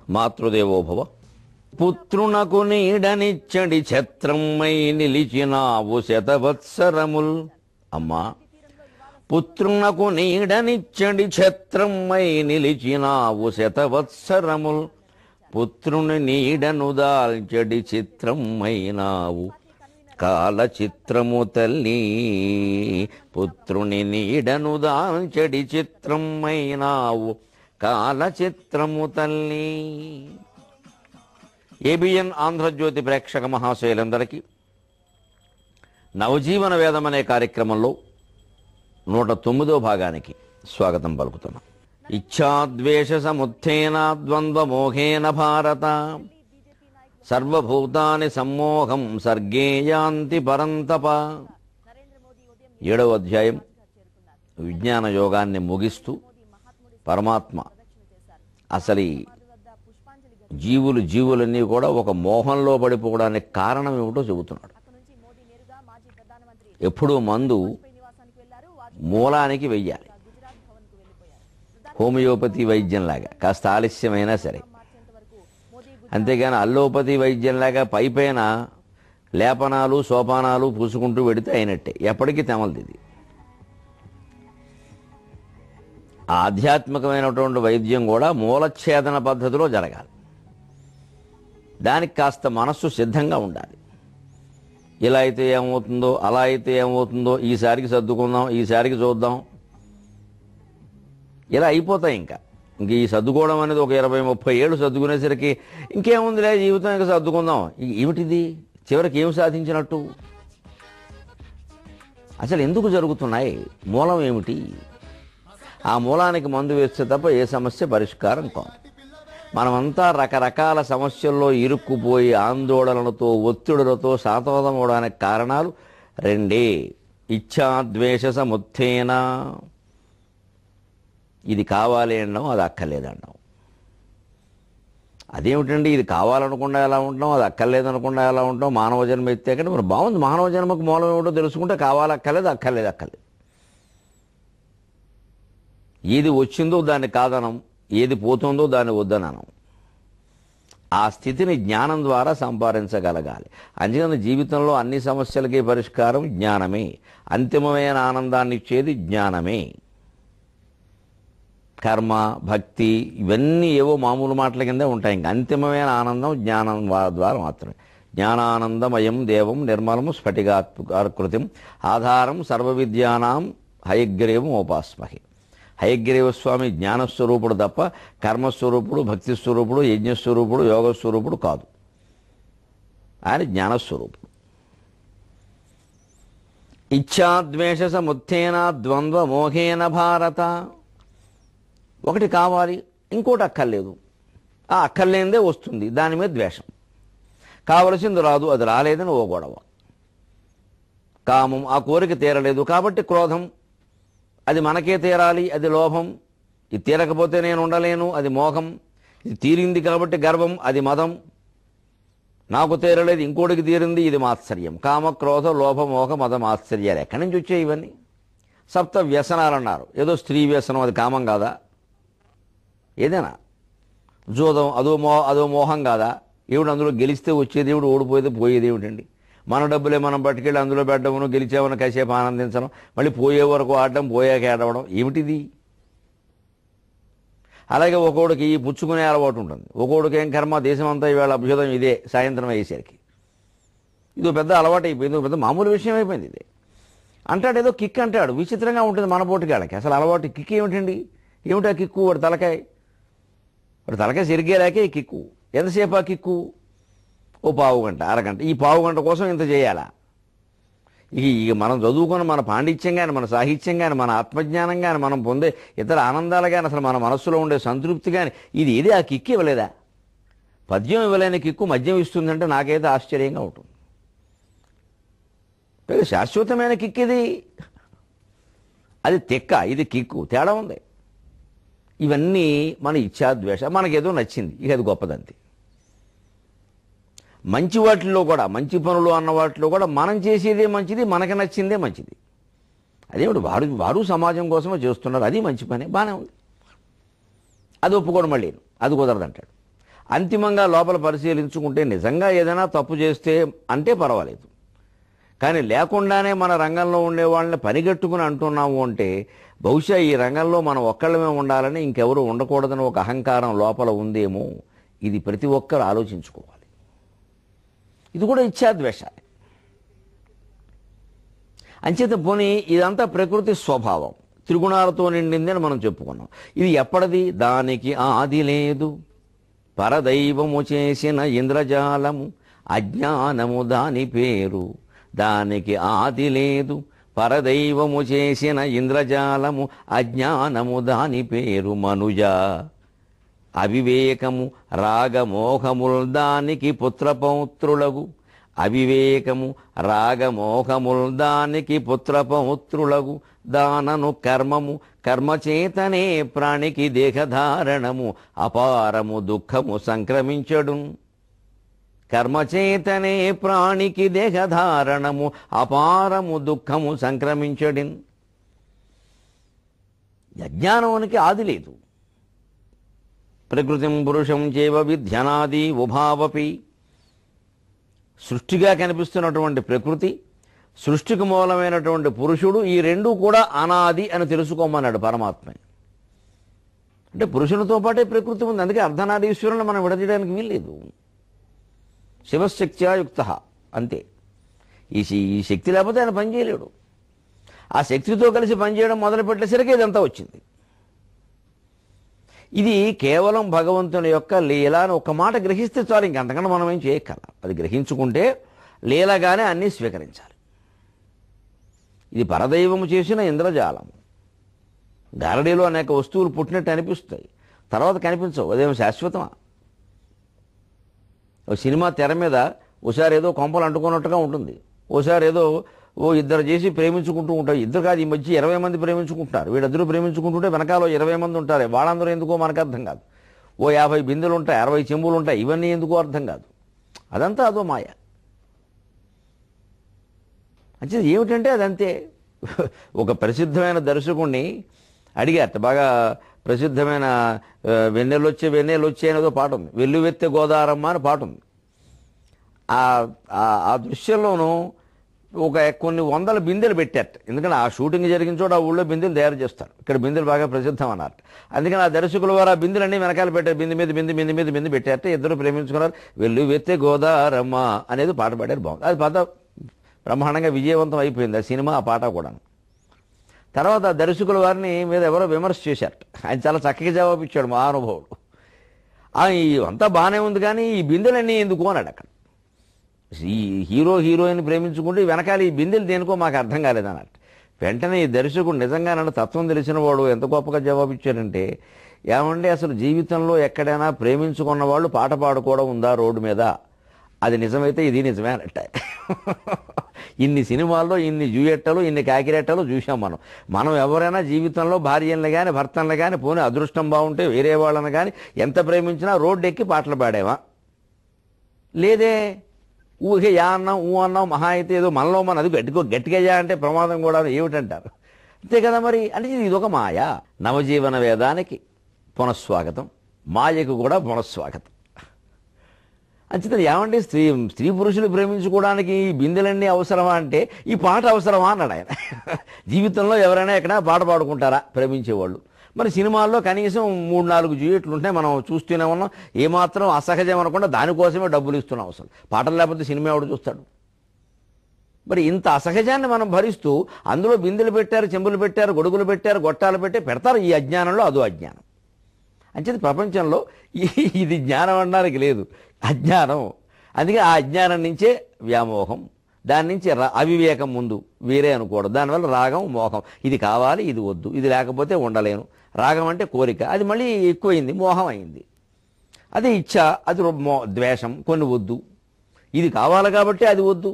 మాతృదేవోభవ. పుత్రునకు నీడనిచ్చడి ఛత్రమై నిలిచినావు శతవత్సరముల్. అమ్మా, పుత్రునకు నీడనిచ్చడి ఛత్రమై నిలిచినావు శతవత్సరముల్. పుత్రుని నీడను దాల్చడి చిత్రమైనావు కాల చిత్రము తల్లి. పుత్రుని నీడను దాల్చడి చిత్రమైనావు కాల చిత్రము తల్లి. ఏబిఎన్ ఆంధ్రజ్యోతి ప్రేక్షక మహాశయులందరికీ నవజీవన వేదం అనే కార్యక్రమంలో 109వ భాగానికి స్వాగతం పలుకుతున్నాం. ఇచ్ఛాద్వేష సముత్థేన ద్వంద్వమోహేన భారత సర్వభూతాని సమ్మోహం సర్గే యాంతి పరంతప. 7వ అధ్యాయం విజ్ఞాన యోగాన్ని ముగిస్తూ పరమాత్మ అసలు జీవులన్నీ కూడా ఒక మోహంలో పడిపోవడానికి కారణం ఏమిటో చెబుతున్నాడు. ఎప్పుడూ మందు మూలానికి వెయ్యాలి, హోమియోపతి వైద్యంలాగా కాస్త ఆలస్యమైనా సరే. అంతేగాని అల్లోపతి వైద్యంలాగా పైపైన లేపనాలు సోపానాలు పూసుకుంటూ పెడితే అయినట్టే, ఎప్పటికీ తెమలది ఇది. ఆధ్యాత్మికమైనటువంటి వైద్యం కూడా మూలఛేదన పద్ధతిలో జరగాలి. దానికి కాస్త మనస్సు సిద్ధంగా ఉండాలి. ఇలా అయితే ఏమవుతుందో, అలా అయితే ఏమవుతుందో, ఈసారికి సర్దుకుందాం, ఈసారికి చూద్దాం, ఇలా అయిపోతాయి. ఇంక ఈ సర్దుకోవడం అనేది ఒక 20-30 ఏళ్ళు సర్దుకునేసరికి ఇంకేముందిలే జీవితం, ఇంకా సర్దుకుందాం. ఏమిటిది? చివరికి ఏమి సాధించినట్టు? అసలు ఎందుకు జరుగుతున్నాయి? మూలం ఏమిటి? ఆ మూలానికి మందు వేస్తే తప్ప ఏ సమస్య పరిష్కారం కాదు. మనమంతా రకరకాల సమస్యల్లో ఇరుక్కుపోయి ఆందోళనలతో ఒత్తిడులతో సాతోదమవడానికి కారణాలు రెండే. ఇచ్ఛాద్వేష సముత్థేన, ఇది కావాలి అనడం, అది అక్కర్లేదనడం. అదేమిటండి, ఇది కావాలనుకుండా ఎలా ఉంటాం, అది అక్కర్లేదనకుండా ఎలా ఉంటాం? మానవ జన్మ ఎత్తే కంటే మరి బాగుంది. మానవ జన్మకు మూలం ఏమిటో తెలుసుకుంటే కావాలి, అక్కర్లేదు, అక్కర్లేదు. ఏది వచ్చిందో దాన్ని కాదనం, ఏది పోతుందో దాన్ని వద్దననం. ఆ స్థితిని జ్ఞానం ద్వారా సంపాదించగలగాలి. అందుకని జీవితంలో అన్ని సమస్యలకి పరిష్కారం జ్ఞానమే. అంతిమమైన ఆనందాన్ని ఇచ్చేది జ్ఞానమే. కర్మ, భక్తి ఇవన్నీ ఏవో మామూలు మాటల కిందే ఉంటాయి. ఇంకా అంతిమమైన ఆనందం జ్ఞానం ద్వారా మాత్రమే. జ్ఞానానందమయం దేవం నిర్మలం స్ఫటికాకృతిం ఆధారం సర్వవిద్యానాం హయగ్రీవం ఉపాస్మహి. హయగ్రీవ స్వామి జ్ఞానస్వరూపుడు తప్ప కర్మస్వరూపుడు, భక్తి స్వరూపుడు, యజ్ఞస్వరూపుడు, యోగస్వరూపుడు కాదు. ఆయన జ్ఞానస్వరూపుడు. ఇచ్ఛాద్వేష సముత్థేన ద్వంద్వమోహేన భారత. ఒకటి కావాలి, ఇంకోటి అక్కర్లేదు. ఆ అక్కర్లేనిదే వస్తుంది, దాని మీద ద్వేషం. కావలసింది రాదు, అది రాలేదని ఓ గొడవ. కామం, ఆ కోరిక తీరలేదు కాబట్టి క్రోధం, అది మనకే తీరాలి, అది లోభం. ఇది తీరకపోతే నేను ఉండలేను, అది మోహం. ఇది తీరింది కాబట్టి గర్వం, అది మదం. నాకు తీరలేదు, ఇంకోటికి తీరింది, ఇది మాత్సర్యం. కామ, క్రోధ, లోభ, మోహ, మద, మాత్సర్యాలు ఎక్కడి నుంచి వచ్చాయి ఇవన్నీ? సప్త వ్యసనాలు అన్నారు. ఏదో స్త్రీ వ్యసనం, అది కామం కాదా? ఏదైనా జోదం, అదో మోహం కాదా? ఏమిటి అందులో గెలిస్తే వచ్చేది ఏమిటి, ఓడిపోయేది పోయేది ఏమిటండి? మన డబ్బులే మనం పట్టుకెళ్ళి అందులో పెట్టడమును, గెలిచామని కాసేపు ఆనందించడం, మళ్ళీ పోయే వరకు ఆడడం, పోయాక ఏడవడం, ఏమిటిది? అలాగే ఒక్కోడికి ఈ పుచ్చుకునే అలవాటు ఉంటుంది. ఒక్కోడికి ఏం కర్మ, దేశం అంతా ఈవేళ అభ్యుదయం ఇదే, సాయంత్రం అయ్యేసరికి ఇది పెద్ద అలవాటు అయిపోయింది, పెద్ద మామూలు విషయం అయిపోయింది. ఇది అంటాడు, ఏదో కిక్ అంటాడు, విచిత్రంగా ఉంటుంది మన పోటీగాళ్ళకి. అసలు అలవాటు కిక్ ఏమిటండి? ఏమిటా కిక్కు? వాడు తలకాయ సరిగేలాకే ఈ కిక్కు. ఎంతసేపు ఆ కిక్కు? ఓ పావు గంట, అరగంట. ఈ పావు గంట కోసం ఇంత చేయాలా? ఇక మనం చదువుకున్న మన పాండిత్యం కానీ, మన సాహిత్యం కానీ, మన ఆత్మజ్ఞానం కానీ, మనం పొందే ఇతర ఆనందాలు కానీ, అసలు మన మనస్సులో ఉండే సంతృప్తి కానీ, ఇది ఆ కిక్కు ఇవ్వలేదా? పద్యం ఇవ్వలేని కిక్కు మద్యం ఇస్తుందంటే నాకైతే ఆశ్చర్యంగా ఉంటుంది. శాశ్వతమైన కిక్ ఇది. అది తిక్క, ఇది కిక్కు, తేడా ఉంది. ఇవన్నీ మన ఇచ్ఛాద్వేష. మనకేదో నచ్చింది, ఇక అది గొప్పదంతే. మంచి వాటిల్లో కూడా, మంచి పనులు అన్న వాటిలో కూడా మనం చేసేదే మంచిది, మనకి నచ్చిందే మంచిది. అదేమిటి, వారు సమాజం కోసమే చేస్తున్నారు, అది మంచి పని, బాగానే ఉంది. అది ఒప్పుకోవడం, మళ్ళీ అది కుదరదంటాడు. అంతిమంగా లోపల పరిశీలించుకుంటే నిజంగా ఏదైనా తప్పు చేస్తే అంటే పర్వాలేదు. కానీ లేకుండానే మన రంగంలో ఉండే వాళ్ళని పనిగట్టుకుని అంటున్నాము అంటే బహుశా ఈ రంగంలో మనం ఒక్కళ్ళమే ఉండాలని ఇంకెవరు ఉండకూడదని ఒక అహంకారం లోపల ఉందేమో. ఇది ప్రతి ఒక్కరు ఆలోచించుకోవాలి. ఇది కూడా ఇచ్ఛాద్వేషాలే. అంచేత పోనీ ఇదంతా ప్రకృతి స్వభావం, త్రిగుణాలతో నిండింది అని మనం చెప్పుకున్నాం. ఇది ఎప్పటిది? దానికి ఆది లేదు, పరదైవము చేసిన ఇంద్రజాలము, అజ్ఞానము దాని పేరు. దానికి ఆది లేదు, పరదైవము చేసిన ఇంద్రజాలము, అజ్ఞానము దాని పేరు. మనుజ అవివేకము రాగమోహముల్ దానికి పుత్రపౌత్రులగు, అవివేకము రాగమోహముల్ దానికి పుత్రపౌత్రులగు. దానను కర్మము, కర్మచేతనే ప్రాణికి దేహధారణము, అపారము దుఃఖము సంక్రమించడు. కర్మచేతనే ప్రాణికి దేహధారణము, అపారము దుఃఖము సంక్రమించడిన్. అజ్ఞానానికి ఆది లేదు. ప్రకృతిం పురుషం చేవ విధ్యనాది ఉభావపి. సృష్టిగా కనిపిస్తున్నటువంటి ప్రకృతి, సృష్టికి మూలమైనటువంటి పురుషుడు, ఈ రెండూ కూడా అనాది అని తెలుసుకోమన్నాడు పరమాత్మ. అంటే పురుషునితో పాటే ప్రకృతి ఉంది. అందుకే అర్ధనారీశ్వరుని మనం విడదీయడానికి వీల్లేదు. శివశక్త్యాయుక్త అంతే. ఈ శక్తి లేకపోతే ఆయన పనిచేయలేడు. ఆ శక్తితో కలిసి పనిచేయడం మొదలుపెట్టేసరికి ఇదంతా వచ్చింది. ఇది కేవలం భగవంతుని యొక్క లీల అని ఒక మాట గ్రహిస్తే చాలు, ఇంకంతకన్నా మనం ఏం చేయక్కల. అది గ్రహించుకుంటే లీలగానే అన్నీ స్వీకరించాలి. ఇది పరదైవము చేసిన ఇంద్రజాలము. గారడీలో అనేక వస్తువులు పుట్టినట్టు అనిపిస్తాయి, తర్వాత కనిపించవు. అదేమో శాశ్వతమా? ఒక సినిమా తెర మీద ఓసారి ఏదో కొంపలు అంటుకున్నట్టుగా ఉంటుంది, ఓసారి ఏదో ఇద్దరు చేసి ప్రేమించుకుంటూ ఉంటారు. ఇద్దరు కాదు, ఈ మధ్య 20 మంది ప్రేమించుకుంటారు. వీళ్ళిద్దరూ ప్రేమించుకుంటుంటే వెనకాల 20 మంది ఉంటారు. వాళ్ళందరూ ఎందుకో మనకు అర్థం కాదు. 50 బిందెలు ఉంటాయి, 60 చెంబులు ఉంటాయి. ఇవన్నీ ఎందుకో అర్థం కాదు. అదంతా అదో మాయ. అంటే ఏమిటంటే అదంతే. ఒక ప్రసిద్ధమైన దర్శకుడిని అడిగారట, బాగా ప్రసిద్ధమైన వెన్నెలొచ్చే అనేదో పాట ఉంది, వెల్లువెత్తె గోదారమ్మ అని పాట ఉంది. ఆ దృశ్యంలోనూ కొన్ని వందల బిందెలు పెట్టారట. ఎందుకంటే ఆ షూటింగ్ జరిగిన చోట ఆ ఊళ్ళో బిందెలు తయారు చేస్తారు. ఇక్కడ బిందెలు బాగా ప్రసిద్ధం అన్నారు. అందుకని ఆ దర్శకుల వారు ఆ బిందెలన్నీ వెనకాల పెట్టారు. బిందె పెట్టారట. ఇద్దరు ప్రేమించుకున్నారు. వెల్లువెత్తె గోదారమ్మ అనేది పాట పాడారు. బాగుంది. అది పాట బ్రహ్మాండంగా విజయవంతం అయిపోయింది, ఆ సినిమా, ఆ పాట కూడా. తర్వాత ఆ దర్శకుల వారిని మీద ఎవరో విమర్శ చేశారట. ఆయన చాలా చక్కగా జవాబు ఇచ్చాడు మహానుభావుడు. అంతా బాగానే ఉంది కానీ ఈ బిందెలన్నీ ఎందుకు అన్నాడు అక్కడ. ఈ హీరోయిన్ ప్రేమించుకుంటే వెనకాల ఈ బిందెలు దేనికో మాకు అర్థం కాలేదన్నట్టు. వెంటనే ఈ దర్శకుడు నిజంగా నన్ను తత్వం తెలిసిన వాడు ఎంత గొప్పగా జవాబు ఇచ్చాడంటే, ఏమంటే అసలు జీవితంలో ఎక్కడైనా ప్రేమించుకున్న వాళ్ళు పాట పాడుకోవడం ఉందా రోడ్డు మీద? అది నిజమైతే ఇది నిజమే అన్నట్ట. ఇన్ని సినిమాల్లో ఇన్ని జూయెట్టలు, ఇన్ని కాకిరెట్టలు చూసాం మనం ఎవరైనా జీవితంలో భార్యలను కానీ భర్తలను కానీ పోనీ అదృష్టం బాగుంటే వేరే వాళ్ళని కానీ ఎంత ప్రేమించినా రోడ్డు ఎక్కి పాటలు పాడేవా? లేదే. ఊహే యా అన్నాం, ఊ అన్నాం, మహా అయితే ఏదో మనలో మన అది గట్టిగా యా అంటే ప్రమాదం కూడా ఏమిటంటారు. అంతే కదా మరి. అంటే ఇది ఒక మాయ. నవజీవన వేదానికి పునఃస్వాగతం, మాయకు కూడా పునఃస్వాగతం. అంచేత ఏమంటే స్త్రీ పురుషులు ప్రేమించుకోవడానికి ఈ బిందెలన్నీ అవసరమా అంటే ఈ పాట అవసరమా అన్నాడు ఆయన. జీవితంలో ఎవరైనా ఎక్కడైనా పాట పాడుకుంటారా ప్రేమించేవాళ్ళు? మరి సినిమాల్లో కనీసం 3-4 డ్యూయెట్లు ఉంటాయి, మనం చూస్తూనే ఉన్నాం. ఏమాత్రం అసహజం అనకుండా దానికోసమే డబ్బులు ఇస్తున్నాం. అసలు పాటలు లేకపోతే సినిమా ఎవడు చూస్తాడు? మరి ఇంత అసహజాన్ని మనం భరిస్తూ అందులో బిందెలు పెట్టారు, చెంబులు పెట్టారు, గొడుగులు పెట్టారు, గొట్టాలు పెడతారు. ఈ అజ్ఞానంలో అదో అజ్ఞానం. అంచేది ప్రపంచంలో ఇది జ్ఞానం అనడానికి లేదు, అజ్ఞానం. అందుకే ఆ అజ్ఞానం నుంచే వ్యామోహం, దాని నుంచి అవివేకం ముందు వేరే అనుకోవడం, దానివల్ల రాగం, మోహం. ఇది కావాలి, ఇది వద్దు, ఇది లేకపోతే ఉండలేను. రాగం అంటే కోరిక, అది మళ్ళీ ఎక్కువైంది, మోహం అయింది. అది ఇచ్ఛ, అది ద్వేషం, కొన్ని వద్దు. ఇది కావాలి కాబట్టి అది వద్దు.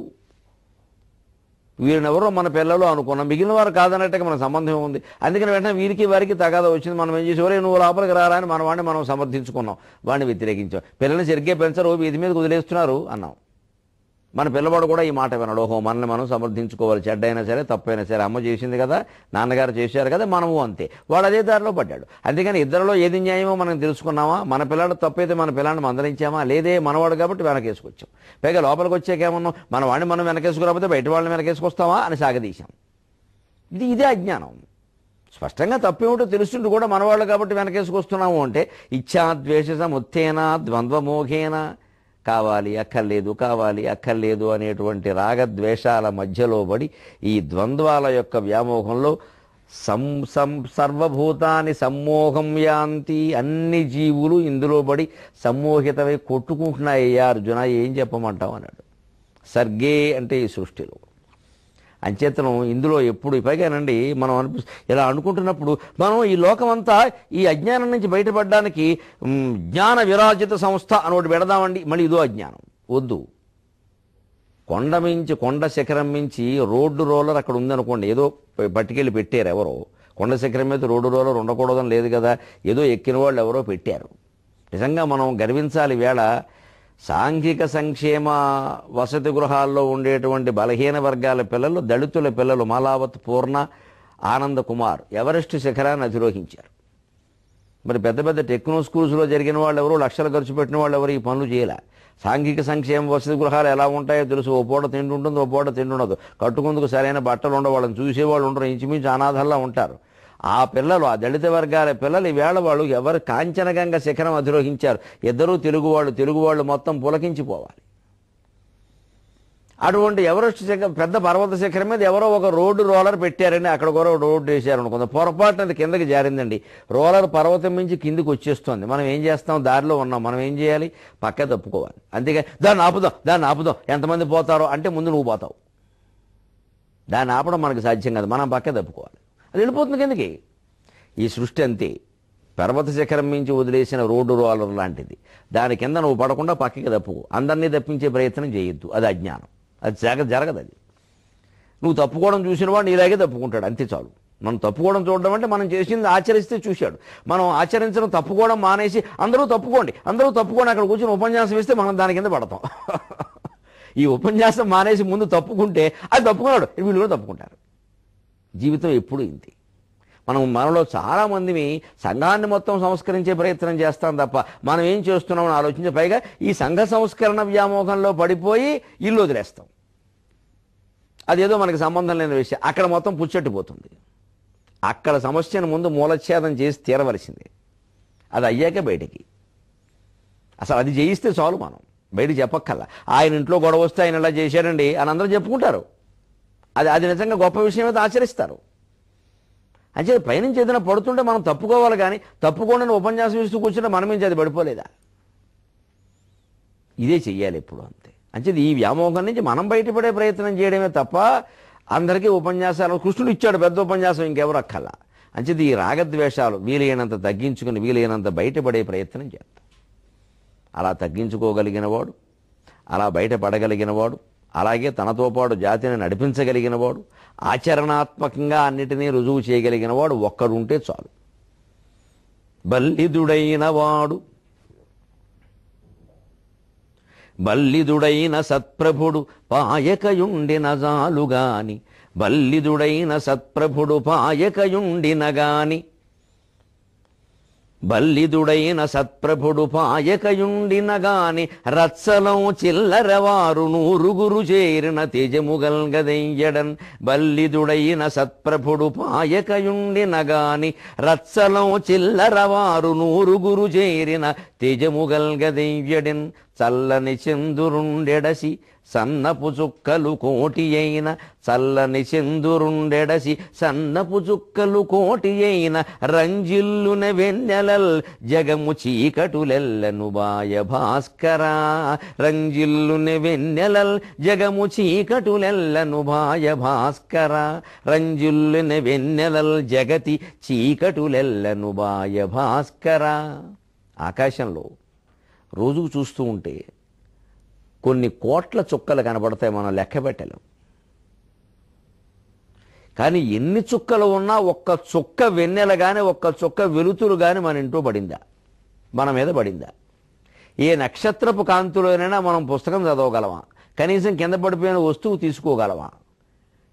వీరినెవరో మన పిల్లలు అనుకున్నాం, మిగిలిన వారు కాదన్నట్టుగా మన సంబంధం ఉంది. అందుకని వెంటనే వీరికి వారికి తగాదా వచ్చింది. మనం ఏం చేసేవారే, నువ్వు లోపలికి రారా అని మన వాడిని మనం సమర్థించుకున్నాం, వాడిని వ్యతిరేకించాం. పిల్లల్ని సరిగ్గా పెంచరు, వీధి మీద వదిలేస్తున్నారు అన్నాం. మన పిల్లవాడు కూడా ఈ మాట వినడు. ఓహో, మనల్ని మనం సమర్థించుకోవాలి, చెడ్డైనా సరే తప్పైనా సరే అమ్మ చేసింది కదా, నాన్నగారు చేశారు కదా, మనము అంతే. వాడు అదే దారిలో పడ్డాడు. అంతేగాని ఇద్దరిలో ఏది న్యాయమో మనం తెలుసుకున్నామా? మన పిల్లాడు తప్పైతే మన పిల్లాడిని మందలించామా? లేదే, మనవాడు కాబట్టి వెనకేసుకొచ్చాం. పైగా లోపలికి వచ్చాకేమన్నాం, మన వాడిని మనం వెనకేసుకురాకపోతే బయట వాళ్ళని వెనకేసుకొస్తామా అని సాగదీశాం. ఇదే అజ్ఞానం. స్పష్టంగా తప్పేమిటో తెలుస్తుంటూ కూడా మనవాళ్ళు కాబట్టి వెనకేసుకొస్తున్నాము అంటే ఇచ్ఛాద్వేష సముత్తేన ద్వంద్వమోహేన, కావాలి అక్కర్లేదు, కావాలి అక్కర్లేదు అనేటువంటి రాగద్వేషాల మధ్యలో పడి ఈ ద్వంద్వాల యొక్క వ్యామోహంలో సర్వభూతాన్ని సమ్మోహం యాంతి, అన్ని జీవులు ఇందులో పడి సమ్మోహితమై కొట్టుకుంటున్నాయ్యా అర్జున, ఏం చెప్పమంటావు అన్నాడు. సర్గే అంటే ఈ సృష్టిలో అంచేతనం ఇందులో ఎప్పుడు పైగానండి మనం ఇలా అనుకుంటున్నప్పుడు మనం ఈ లోకమంతా ఈ అజ్ఞానం నుంచి బయటపడడానికి జ్ఞాన విరాజిత సంస్థ అని ఒకటి పెడదామండి. మళ్ళీ ఇదో అజ్ఞానం వద్దు. కొండ శిఖరం మించి రోడ్డు రోలర్ అక్కడ ఉందనుకోండి, ఏదో పట్టుకెళ్ళి పెట్టారు ఎవరో. కొండ శిఖరం మీద రోడ్డు రోలర్ ఉండకూడదని లేదు కదా, ఏదో ఎక్కిన వాళ్ళు ఎవరో పెట్టారు. నిజంగా మనం గర్వించాలి. వేళ సాంఘిక సంక్షేమ వసతి గృహాల్లో ఉండేటువంటి బలహీన వర్గాల పిల్లలు, దళితుల పిల్లలు మాలావత్, పూర్ణ, ఆనంద కుమార్ ఎవరెస్ట్ శిఖరాన్ని అధిరోహించారు. మరి పెద్ద పెద్ద టెక్నో స్కూల్స్లో జరిగిన వాళ్ళు ఎవరు, లక్షలు ఖర్చు పెట్టిన వాళ్ళు ఎవరు ఈ పనులు చేయలే. సాంఘిక సంక్షేమ వసతి గృహాలు ఎలా ఉంటాయో తెలుసు. ఓ పూట తిండి ఉంటుంది, ఓ పూట తిండి ఉండదు. కట్టుకుందుకు సరైన బట్టలు ఉండవు, వాళ్ళని చూసేవాళ్ళు ఉండరు, ఇంచుమించు అనాథల్లా ఉంటారు. ఆ పిల్లలు, ఆ దళిత వర్గాల పిల్లలు ఈవేళ వాళ్ళు ఎవరు కాంచనగంగ శిఖరం అధిరోహించారు. ఇద్దరూ తెలుగువాళ్ళు మొత్తం పులకించిపోవాలి. అటువంటి ఎవరెస్ట్ శిఖరం, పెద్ద పర్వత శిఖరం మీద ఎవరో ఒక రోడ్డు రోలర్ పెట్టారండి. అక్కడ కూడా రోడ్డు వేసారు అనుకుందాం, పొరపాటున అది కిందకి జారిందండి. రోలర్ పర్వతం నుంచి కిందికి వచ్చేస్తుంది. మనం ఏం చేస్తాం? దారిలో ఉన్నాం, మనం ఏం చేయాలి? పక్క తప్పుకోవాలి. అంతేగా దాన్ని ఆపుదాం ఎంతమంది పోతారో అంటే ముందు నువ్వు పోతావు. దాన్ని ఆపడం మనకు సాధ్యం కాదు, మనం పక్క తప్పుకోవాలి. అది వెళ్ళిపోతుంది కిందకి. ఈ సృష్టి అంతే, పర్వత శిఖరం మించి వదిలేసిన రోడ్డు రోలర్ లాంటిది. దాని కింద నువ్వు పడకుండా పక్కకి తప్పుకో. అందరినీ తప్పించే ప్రయత్నం చేయొద్దు, అది అజ్ఞానం. అది జరగదు. అది నువ్వు తప్పుకోవడం చూసిన వాడు నీలాగే తప్పుకుంటాడు, అంతే చాలు. మనం తప్పుకోవడం చూడడం అంటే మనం చేసింది ఆచరిస్తే చూశాడు. మనం ఆచరించడం, తప్పుకోవడం మానేసి అందరూ తప్పుకోండి అక్కడ కూర్చొని ఉపన్యాసం ఇస్తే మనం దాని కింద పడతాం. ఈ ఉపన్యాసం మానేసి ముందు తప్పుకుంటే అది తప్పుకున్నాడు, వీళ్ళు కూడా తప్పుకుంటారు. జీవితం ఎప్పుడు ఇంతే. మనలో చాలామందిని సంఘాన్ని మొత్తం సంస్కరించే ప్రయత్నం చేస్తాం తప్ప మనం ఏం చేస్తున్నామని ఆలోచించే, పైగా ఈ సంఘ సంస్కరణ వ్యామోహంలో పడిపోయి ఇల్లు వదిలేస్తాం. అదేదో మనకి సంబంధం లేని విషయం. అక్కడ మొత్తం పుచ్చెట్టిపోతుంది. అక్కడ సమస్యను ముందు మూలఛేదం చేసి తీరవలసిందే. అది అయ్యాక బయటికి, అసలు అది జయిస్తే చాలు. మనం బయటికి చెప్పక్కల్లా. ఆయన ఇంట్లో గొడవ వస్తే ఆయన ఇలా చేశాడండి అని అందరూ చెప్పుకుంటారు. అది నిజంగా గొప్ప విషయం అయితే ఆచరిస్తారు. అంటే పైనుంచి ఏదైనా పడుతుంటే మనం తప్పుకోవాలి, కానీ తప్పుకోండి ఉపన్యాసం ఇస్తూ కూర్చుంటే మనం నుంచి అది పడిపోలేదా? ఇదే చెయ్యాలి ఎప్పుడు, అంతే. అంటే ఈ వ్యామోహం నుంచి మనం బయటపడే ప్రయత్నం చేయడమే తప్ప అందరికీ ఉపన్యాసాలు కృష్ణుడు ఇచ్చాడు పెద్ద ఉపన్యాసం, ఇంకెవరు అక్కల్లా. అంటే ఈ రాగద్వేషాలు వీలైనంత తగ్గించుకుని వీలైనంత బయటపడే ప్రయత్నం చేస్తాం. అలా తగ్గించుకోగలిగిన వాడు, అలా బయటపడగలిగిన వాడు, అలాగే తనతో పాటు జాతిని నడిపించగలిగిన వాడు, ఆచరణాత్మకంగా అన్నిటినీ రుజువు చేయగలిగిన వాడు ఒక్కడుంటే చాలు. బల్లిదుడైన సత్ప్రభుడు పాయకయుండిన జాలుగాని, బల్లిదుడైన సత్ప్రభుడు పాయకయుండిన గాని, బల్లిదుడైన సత్ప్రభుడు పాయకయుండిన గాని, రత్సలం చిల్లరవారు నూరుగురు చేరిన తేజముగల్గదెయ్యడన్. బల్లిదుడైన సత్ప్రభుడు పాయకయుండిన గాని, రత్సలం చిల్లరవారు నూరుగురు చేరిన తేజముగల్గదెయ్యడన్. చల్లని చందురుండెడసి సన్నపు చుక్కలు కోటి అయిన, చల్లని చందురుండెడసి సన్నపు చుక్కలు కోటి అయిన, రంజిల్లున వెన్నెలల్ జగము చీకటులెల్లను బాయ భాస్కరా. రంజిల్లున వెన్నెలల్ జగము చీకటులెల్లను బాయ భాస్కరా. రంజిల్లున వెన్నెలల్ జగతి చీకటులెల్లను బాయ భాస్కరా. ఆకాశంలో రోజుకు చూస్తూ ఉంటే కొన్ని కోట్ల చుక్కలు కనబడతాయి, మనం లెక్క పెట్టలేం. కానీ ఎన్ని చుక్కలు ఉన్నా ఒక్క చుక్క వెన్నెల కానీ ఒక్క చుక్క వెలుతురు కానీ మన ఇంట్లో పడిందా, మన మీద పడిందా? ఏ నక్షత్రపు కాంతిలోనైనా మనం పుస్తకం చదవగలమా? కనీసం కింద పడిపోయిన వస్తువు తీసుకోగలమా?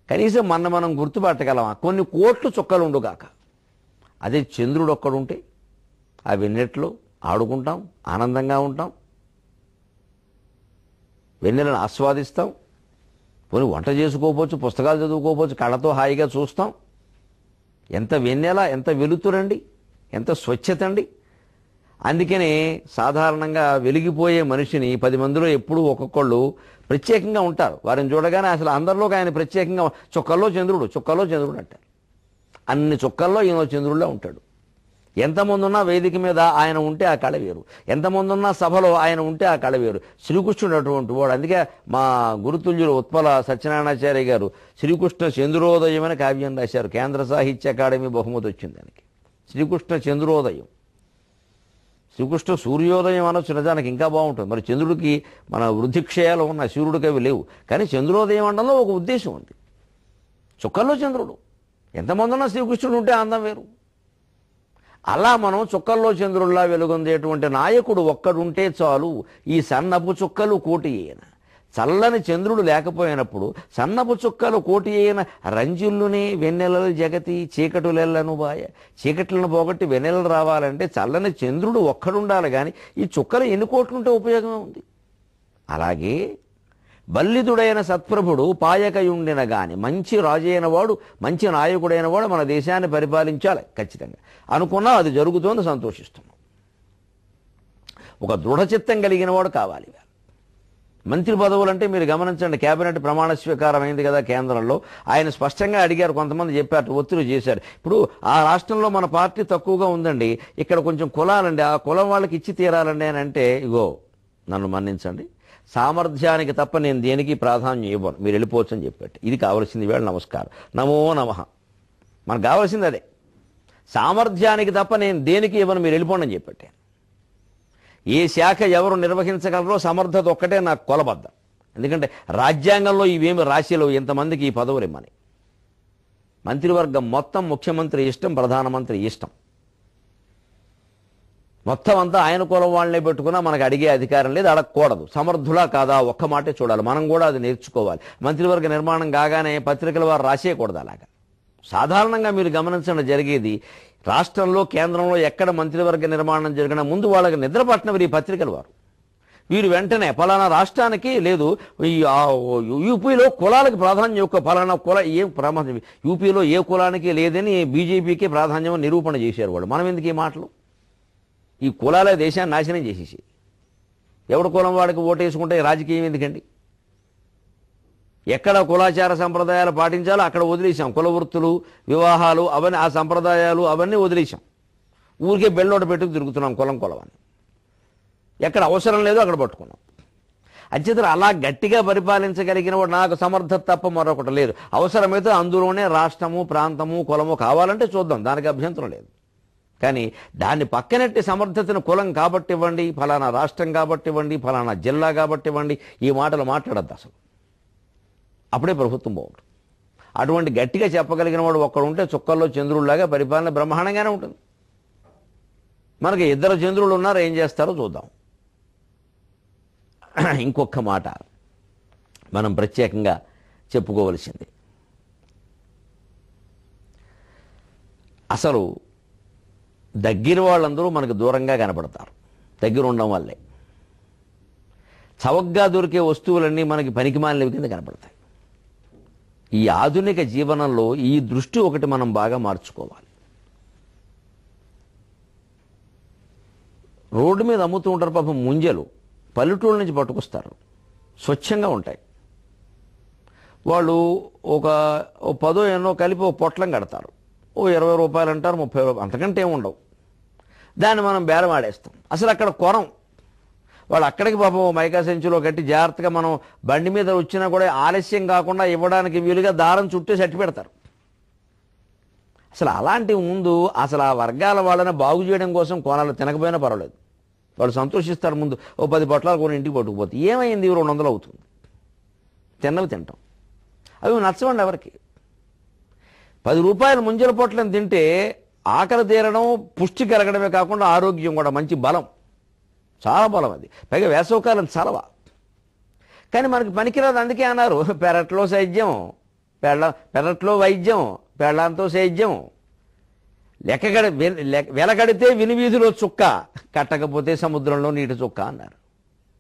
కనీసం మనం గుర్తుపట్టగలమా? కొన్ని కోట్లు చుక్కలు ఉండుగాక. అదే చంద్రుడు ఒక్కడుంటే ఆ వెన్నెట్లో ఆడుకుంటాం, ఆనందంగా ఉంటాం, వెన్నెలను ఆస్వాదిస్తాం. పోనీ వంట చేసుకోవచ్చు, పుస్తకాలు చదువుకోవచ్చు, కళ్ళతో హాయిగా చూస్తాం. ఎంత వెన్నెల, ఎంత వెలుతురండి, ఎంత స్వచ్ఛత అండి. అందుకనే సాధారణంగా వెలిగిపోయే మనిషిని 10 మందిలో ఎప్పుడూ ఒక్కొక్కళ్ళు ప్రత్యేకంగా ఉంటారు. వారిని చూడగానే అసలు అందరిలోకి ఆయన ప్రత్యేకంగా చుక్కల్లో చంద్రుడు అంటారు. అన్ని చుక్కల్లో ఈయన చంద్రుడిలో ఉంటాడు. ఎంతమంది ఉన్నా వేదిక మీద ఆయన ఉంటే ఆ కళ వేరు, ఎంతమంది ఉన్నా సభలో ఆయన ఉంటే ఆ కళ వేరు. శ్రీకృష్ణుడు అటువంటి వాడు. అందుకే మా గురుతుల్యులు ఉత్పల సత్యనారాయణాచార్య గారు శ్రీకృష్ణ చంద్రోదయం అని కావ్యం రాశారు. కేంద్ర సాహిత్య అకాడమీ బహుమతి వచ్చింది దానికి. శ్రీకృష్ణ చంద్రోదయం. శ్రీకృష్ణ సూర్యోదయం అనొచ్చు, నిజానికి ఇంకా బాగుంటుంది. మరి చంద్రుడికి మన వృద్ధిక్షయాలు ఉన్న, సూర్యుడికి అవి లేవు. కానీ చంద్రోదయం అనడంలో ఒక ఉద్దేశం ఉంది. చుక్కల్లో చంద్రుడు, ఎంతమంది ఉన్నా శ్రీకృష్ణుడు ఉంటే అందం వేరు. అలా మనం చుక్కల్లో చంద్రుల్లా వెలుగొందేటువంటి నాయకుడు ఒక్కడుంటే చాలు. ఈ సన్నపు చుక్కలు కోటి అయిన, చల్లని చంద్రుడు లేకపోయినప్పుడు సన్నపు చుక్కలు కోటి అయిన రంజుల్లునే వెన్నెలలు జగతి చీకటులెల్లను బాయ. చీకట్లను పోగొట్టి వెన్నెలలు రావాలంటే చల్లని చంద్రుడు ఒక్కడుండాలి. కానీ ఈ చుక్కలు ఎన్ని కోట్లుంటే ఉపయోగమే ఉంది. అలాగే బల్లిదుడైన సత్ప్రభుడు పాయకయుండిన గాని మంచి రాజైన వాడు, మంచి నాయకుడైన వాడు మన దేశాన్ని పరిపాలించాలి ఖచ్చితంగా అనుకున్నా అది జరుగుతోంది, సంతోషిస్తున్నాం. ఒక దృఢచిత్తం కలిగిన వాడు కావాలి. మంత్రి పదవులు అంటే మీరు గమనించండి, కేబినెట్ ప్రమాణ స్వీకారం అయింది కదా కేంద్రంలో. ఆయన స్పష్టంగా అడిగారు, కొంతమంది చెప్పారు, ఒత్తిడి చేశారు. ఇప్పుడు ఆ రాష్ట్రంలో మన పార్టీ తక్కువగా ఉందండి, ఇక్కడ కొంచెం కులాలండి, ఆ కులం వాళ్ళకి ఇచ్చి తీరాలండి అని అంటే, ఇగో నన్ను మన్నించండి, సామర్థ్యానికి తప్ప నేను దేనికి ప్రాధాన్యం ఇవ్వను, మీరు వెళ్ళిపోవచ్చు అని చెప్పారు. ఇది కావాల్సింది. వేళ నమస్కారం, నమో నమః. మనకు కావాల్సింది అదే. సామర్థ్యానికి తప్ప నేను దేనికి ఇవ్వను, మీరు వెళ్ళిపోండి అని చెప్పారు. ఏ శాఖ ఎవరు నిర్వహించగలరో సమర్థత ఒక్కటే నాకు కొలబద్ద. ఎందుకంటే రాజ్యాంగంలో ఇవేమి రాశిలో ఇంతమందికి ఈ పదవులు ఇమ్మని. మంత్రివర్గం మొత్తం ముఖ్యమంత్రి ఇష్టం, ప్రధానమంత్రి ఇష్టం. మొత్తం అంతా ఆయన కులం వాళ్ళనే పెట్టుకున్నా మనకు అడిగే అధికారం లేదు, అడగకూడదు. సమర్థులా కాదా ఒక్క మాటే చూడాలి. మనం కూడా అది నేర్చుకోవాలి. మంత్రివర్గ నిర్మాణం కాగానే పత్రికల వారు రాసేయకూడదు. అలాగా సాధారణంగా మీరు గమనించడం జరిగేది, రాష్ట్రంలో కేంద్రంలో ఎక్కడ మంత్రివర్గ నిర్మాణం జరిగినా ముందు వాళ్ళకి నిద్ర పట్టినవారు ఈ పత్రికల వారు. వీరు వెంటనే ఫలానా రాష్ట్రానికి లేదు, యూపీలో కులాలకు ప్రాధాన్యం, యొక్క ఫలానా కుల ఏం ప్రాధాన్యం, యూపీలో ఏ కులానికి లేదని బీజేపీకి ప్రాధాన్యం నిరూపణ చేశారు వాళ్ళు. మనం ఎందుకు ఈ మాటలు? ఈ కులాలే దేశాన్ని నాశనం చేసేసి ఎవడు కులం వాడికి ఓటేసుకుంటే రాజకీయం ఎందుకండి? ఎక్కడ కులాచార సంప్రదాయాలు పాటించాలో అక్కడ వదిలేసాం. కుల వృత్తులు, వివాహాలు అవన్నీ, ఆ సంప్రదాయాలు అవన్నీ వదిలేసాం. ఊరికే బెల్లోట పెట్టుకు తిరుగుతున్నాం కులం అని. ఎక్కడ అవసరం లేదో అక్కడ పట్టుకున్నాం. అంచేతను అలా గట్టిగా పరిపాలించగలిగిన వాడు నాకు సమర్థత తప్ప మరొకటి లేదు. అవసరమైతే అందులోనే రాష్ట్రము, ప్రాంతము, కులము కావాలంటే చూద్దాం, దానికి అభ్యంతరం లేదు. కానీ దాన్ని పక్కనెట్టి సమర్థతను కులం కాబట్టి ఇవ్వండి, ఫలానా రాష్ట్రం కాబట్టి ఇవ్వండి, ఫలానా జిల్లా కాబట్టి ఇవ్వండి, ఈ మాటలు మాట్లాడద్దు అసలు. అప్పుడే ప్రభుత్వం బాగుంటుంది. అటువంటి గట్టిగా చెప్పగలిగిన వాడు ఒక్కడుంటే చుక్కల్లో చంద్రుడిలాగా పరిపాలన బ్రహ్మాండంగానే ఉంటుంది. మనకి 2 చంద్రులు ఉన్నారు, ఏం చేస్తారో చూద్దాం. ఇంకొక మాట మనం ప్రత్యేకంగా చెప్పుకోవలసింది, అసలు దగ్గర వాళ్ళందరూ మనకు దూరంగా కనపడతారు. దగ్గర ఉండడం వల్లే చవకగా దొరికే వస్తువులన్నీ మనకి పనికిమాలినవి కింద కనపడతాయి. ఈ ఆధునిక జీవనంలో ఈ దృష్టి ఒకటి మనం బాగా మార్చుకోవాలి. రోడ్డు మీద అమ్ముతూ ఉంటారు పాపం ముంజలు, పల్లెటూళ్ళ నుంచి పట్టుకొస్తారు, స్వచ్ఛంగా ఉంటాయి. వాళ్ళు ఒక 10 ఎన్నో కలిపి ఒక పొట్లం కడతారు, ఓ 20 రూపాయలు అంటారు, 30 రూపాయలు, అంతకంటే ఏముండవు. దాన్ని మనం బేరం ఆడేస్తాం. అసలు అక్కడ కొనం. వాళ్ళు అక్కడికి పాపం మైకా సెంచులో కట్టి జాగ్రత్తగా మనం బండి మీద వచ్చినా కూడా ఆలస్యం కాకుండా ఇవ్వడానికి వీలుగా దారం చుట్టేసి అట్టి పెడతారు. అసలు అలాంటి ముందు అసలు ఆ వర్గాల వాళ్ళని బాగు చేయడం కోసం కొనాలి, తినకపోయినా పర్వాలేదు, వాళ్ళు సంతోషిస్తారు. ముందు ఓ 10 పొట్లాలు కొని ఇంటికి పట్టుకుపోతే ఏమైంది, 200 అవుతుంది. తిన్నవి తింటాం, అవి నచ్చవండి ఎవరికి. 10 రూపాయలు ముంజల పొట్లను తింటే ఆకలి తీరడం, పుష్టి కలగడమే కాకుండా ఆరోగ్యం కూడా, మంచి బలం, చాలా బలం అది. పైగా వేసవకాలం చలవ. కానీ మనకి పనికిరాదు. అందుకే అన్నారు పెరట్లో సేద్యం, పెరట్లో వైద్యం, పెళ్ళంతో సేద్యం. వెలగడితే వినివీధిలో చుక్క, కట్టకపోతే సముద్రంలో నీటి చుక్క అన్నారు.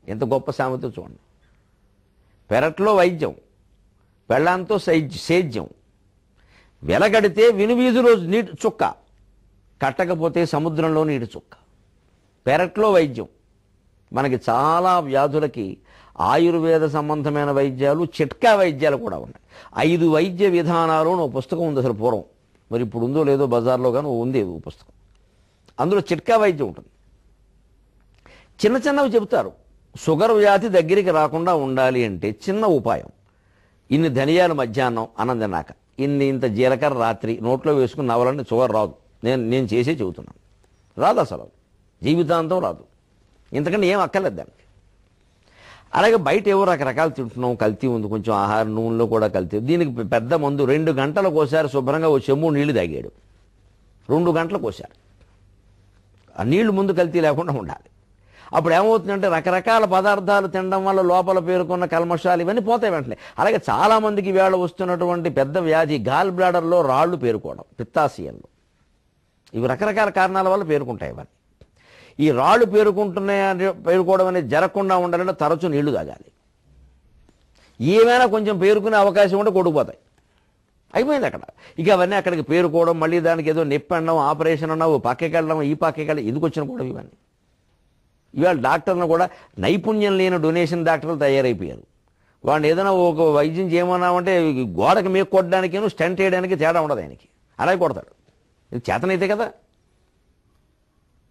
ఎంత గొప్ప సామెత చూడండి. పెరట్లో వైద్యం, పెళ్ళంతో సేద్యం, వెలగడితే వినువీధిలో నీటి చుక్క, కట్టకపోతే సముద్రంలో నీటి చుక్క. పెరట్లో వైద్యం. మనకి చాలా వ్యాధులకి ఆయుర్వేద సంబంధమైన వైద్యాలు, చిట్కా వైద్యాలు కూడా ఉన్నాయి. 5 వైద్య విధానాలు ఒక పుస్తకం ఉంది అసలు పూర్వం. మరి ఇప్పుడు ఉందో లేదో బజార్లో కానీ ఉంది పుస్తకం. అందులో చిట్కా వైద్యం ఉంటుంది. చిన్న చిన్నవి చెబుతారు. షుగర్ వ్యాధి దగ్గరికి రాకుండా ఉండాలి అంటే చిన్న ఉపాయం. ఇన్ని ధనియాలు మధ్యాహ్నం అన్నం తిన్నాక, ఇంత జీలకర్ర రాత్రి నోట్లో వేసుకుని నవ్వాలంటే షుగర్ రాదు. నేను చేసే చెబుతున్నాను. రాదు అసలు, జీవితాంతం రాదు. ఇంతకంటే ఏం అక్కర్లేదు దానికి. అలాగే బయట ఏవో రకరకాలు తింటున్నాం, కల్తీ ఉంది, కొంచెం ఆహారం నూనెలో కూడా కల్తీ. దీనికి పెద్ద మందు 2 గంటలకు ఒకసారి శుభ్రంగా ఓ చెంబు నీళ్లు తాగాడు. 2 గంటలకు ఒకసారి ఆ నీళ్లు ముందు కల్తీ లేకుండా ఉండాలి. అప్పుడు ఏమవుతుందంటే రకరకాల పదార్థాలు తినడం వల్ల లోపల పేరుకున్న కల్మషాలు ఇవన్నీ పోతాయి వెంటనే. అలాగే చాలామందికి వేళ వస్తున్నటువంటి పెద్ద వ్యాధి గాల్ బ్లాడర్లో రాళ్లు పేరుకోవడం, పిత్తాశయంలో. ఇవి రకరకాల కారణాల వల్ల పేరుకుంటాయి. ఇవన్నీ ఈ రాళ్ళు పేరుకోవడం అనేది జరగకుండా ఉండాలంటే తరచూ నీళ్లు తాగాలి. ఏమైనా కొంచెం పేరుకునే అవకాశం ఉంటే కొట్టుకుపోతాయి. అయిపోయింది అక్కడ. ఇక అవన్నీ అక్కడికి పేరుకోవడం, మళ్ళీ దానికి ఏదో నొప్పి అనడం, ఆపరేషన్ అన్నావు, పక్కకి వెళ్ళడం, ఈ పక్కకి వెళ్ళడం, ఎందుకు వచ్చిన కూడా ఇవన్నీ. ఇవాళ డాక్టర్లు కూడా నైపుణ్యం లేని డొనేషన్ డాక్టర్లు తయారైపోయారు. వాడిని ఏదైనా ఒక వైద్యం చేయమన్నామంటే గోడకి మేకు కొట్టడానికి, స్టంట్ వేయడానికి తేడా ఉండదు ఆయనకి. అలాగే కొడతాడు. ఇది చేతనైతే కదా.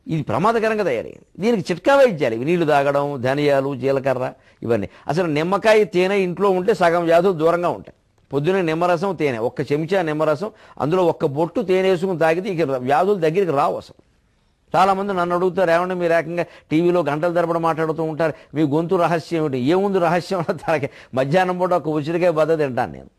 ఇది ప్రమాదకరంగా తయారైంది. దీనికి చిట్కా వైద్యాలు ఇవి. నీళ్లు తాగడం, ధనియాలు, జీలకర్ర, ఇవన్నీ. అసలు నిమ్మకాయ తేనె ఇంట్లో ఉంటే సగం వ్యాధులు దూరంగా ఉంటాయి. పొద్దునే నిమ్మరసం, తేనె, 1 చెంచా నిమ్మరసం, అందులో 1 బొట్టు తేనె వేసుకుని తాగితే ఇక వ్యాధులు దగ్గరికి రావు అసలు. చాలామంది నన్ను అడుగుతారు, ఏమంటే మీరు ఏకంగా టీవీలో గంటల తరబడి మాట్లాడుతూ ఉంటారు, మీ గొంతు రహస్యం ఏమిటి? ఏముంది రహస్యం? తనకి మధ్యాహ్నం పూట 1 ఉసిరికాయ బద్ద తింటాను నేను.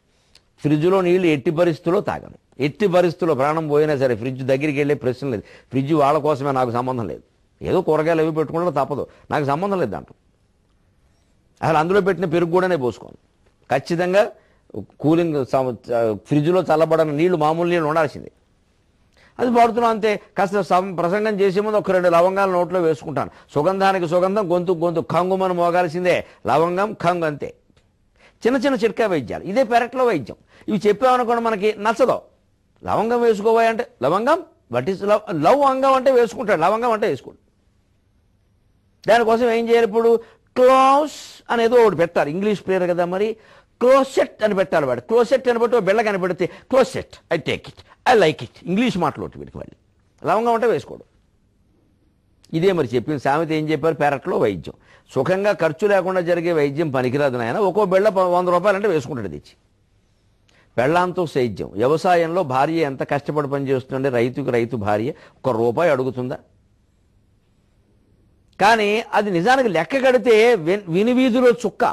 ఫ్రిడ్జ్లో నీళ్లు ఎట్టి పరిస్థితుల్లో తాగను. ఎట్టి పరిస్థితుల్లో ప్రాణం పోయినా సరే ఫ్రిడ్జ్ దగ్గరికి వెళ్ళే ప్రశ్న లేదు. ఫ్రిడ్జ్ వాళ్ళ కోసమే, నాకు సంబంధం లేదు. ఏదో కూరగాయలు అవి పెట్టుకుంటే తప్పదు, నాకు సంబంధం లేదు దాంట్లో. అసలు అందులో పెట్టిన పెరుగు కూడానే పోసుకోను. ఖచ్చితంగా కూలింగ్ ఫ్రిడ్జ్లో చల్లబడిన నీళ్లు, మామూలు నీళ్ళు ఉండాల్సిందే. అది పడుతున్నాం అంతే. కాస్త ప్రసంగం చేసే ముందు 1-2 లవంగాలు నోట్లో వేసుకుంటాను. సుగంధానికి సుగంధం, గొంతు ఖంగుమని మోగాల్సిందే. లవంగం, ఖంగ్, అంతే. చిన్న చిన్న చిట్కా వైద్యాలు. ఇదే పెరట్లో వైద్యం. ఇవి చెప్పామనుకోండి మనకి నచ్చదు. లవంగం వేసుకోవాలి అంటే లవంగం, వాట్ ఈస్ లవ్ అంగం అంటే వేసుకుంటాడు, లవంగం అంటే వేసుకోండి. దానికోసం ఏం చేయాలి? ఇప్పుడు క్లోజ్ అనేదో ఒకటి పెట్టాలి. ఇంగ్లీష్ పేరు కదా, మరి క్లోసెట్ అని పెట్టాలి. వాడు క్లోసెట్ అని బట్టి బెల్ల కనిపెడితే closet, I take it, I like it. English మాటలు ఒకటి వీడికి మళ్ళీ లవంగం అంటే వేసుకోడు. ఇదే మరి చెప్పిన సామెత. ఏం చెప్పారు? పెరట్లో వైద్యం. సుఖంగా ఖర్చు లేకుండా జరిగే వైద్యం పనికిరాదు నాయన. ఒక్కో బెళ్ళ 100 రూపాయలంటే వేసుకుంటాడు తెచ్చి. పెళ్ళాంతో సేద్యం. వ్యవసాయంలో భార్య ఎంత కష్టపడి పనిచేస్తుందంటే రైతు భార్య 1 రూపాయి అడుగుతుందా? కానీ అది నిజానికి లెక్క కడితే వినివీధిలో చుక్క,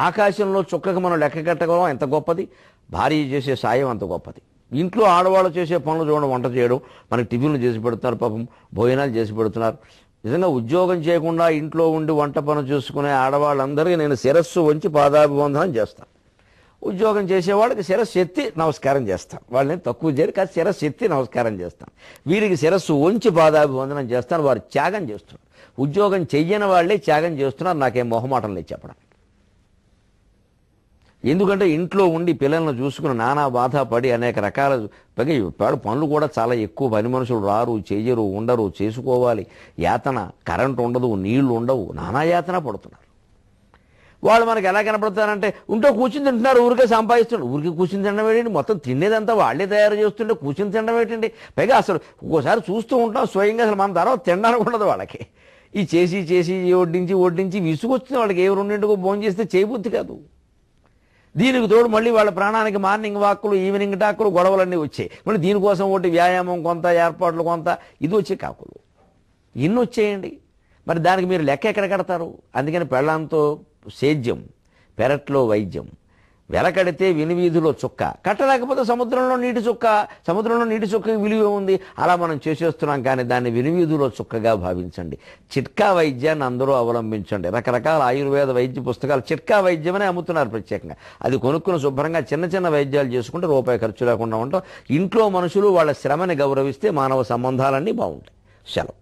ఆకాశంలో చుక్కకు మనం లెక్క కట్టగలం. ఎంత గొప్పది! భార్య చేసే సాయం అంత గొప్పది. ఇంట్లో ఆడవాళ్ళు చేసే పనులు చూడడం, వంట చేయడం, మనకి టిఫిన్లు చేసి పెడుతున్నారు, పాపం భోజనాలు చేసి పెడుతున్నారు. నిజంగా ఉద్యోగం చేయకుండా ఇంట్లో ఉండి వంట పని చూసుకునే ఆడవాళ్ళందరికీ నేను శిరస్సు వంచి పాదాభివందనం చేస్తాను. ఉద్యోగం చేసేవాళ్ళకి శిరస్సు ఎత్తి నమస్కారం చేస్తాను. వాళ్ళని తక్కువ చేయరు, కాదు శిరస్సు ఎత్తి నమస్కారం చేస్తాను. వీరికి శిరస్సు వంచి పాదాభివందనం చేస్తాను. వారు త్యాగం చేస్తున్నారు. ఉద్యోగం చెయ్యని వాళ్ళే త్యాగం చేస్తున్నారు. నాకేం మొహమాటం లేదు చెప్పడం. ఎందుకంటే ఇంట్లో ఉండి పిల్లలను చూసుకుని నానా బాధపడి అనేక రకాల పనులు కూడా చాలా ఎక్కువ. పని మనుషులు రారు, చెయ్యరు, ఉండరు, చేసుకోవాలి. యాతన, కరెంటు ఉండదు, నీళ్లు ఉండవు, నానా యాతన పడుతున్నారు. వాళ్ళు మనకి ఎలా కనపడతారంటే ఉంటూ కూర్చుని తింటున్నారు, ఊరికే సంపాదిస్తున్నారు. ఊరికి కూర్చుని తినడం ఏంటండి? మొత్తం తినేదంతా వాళ్ళే తయారు చేస్తుంటే కూర్చుని తినడం ఏంటండి? పైగా అసలు ఒక్కోసారి చూస్తూ ఉంటాం స్వయంగా, అసలు మన తర్వాత తినడానికి ఉండదు వాళ్ళకి. ఈ చేసి వడ్డించి విసుగొచ్చింది వాళ్ళకి. ఏ 2 భోజనం చేస్తే చేయబుద్ధి కాదు. దీనికి తోడు మళ్ళీ వాళ్ళ ప్రాణానికి మార్నింగ్ వాక్కులు, ఈవినింగ్ టాకులు, గొడవలన్నీ వచ్చాయి. మళ్ళీ దీనికోసం ఒకటి వ్యాయామం కొంత, ఏర్పాట్లు కొంత, ఇది వచ్చే కాకులు ఇన్ని వచ్చేయండి. మరి దానికి మీరు లెక్క ఎక్కడ కడతారు? అందుకని పెళ్ళాంతో సేద్యం, పెరట్లో వైద్యం, వెలకడితే వినివీధిలో చుక్క, కట్టలేకపోతే సముద్రంలో నీటి చుక్క. సముద్రంలో నీటి చుక్కకి విలువ ఉంది. అలా మనం చేసేస్తున్నాం, కానీ దాన్ని వినివీధిలో చుక్కగా భావించండి. చిట్కా వైద్యాన్ని అందరూ అవలంబించండి. రకరకాల ఆయుర్వేద వైద్య పుస్తకాలు చిట్కా వైద్యమనే అమ్ముతున్నారు ప్రత్యేకంగా. అది కొనుక్కుని శుభ్రంగా చిన్న చిన్న వైద్యాలు చేసుకుంటే రూపాయి ఖర్చు లేకుండా ఉంటాం. ఇంట్లో మనుషులు వాళ్ళ శ్రమని గౌరవిస్తే మానవ సంబంధాలన్నీ బాగుంటాయి. సెలవు.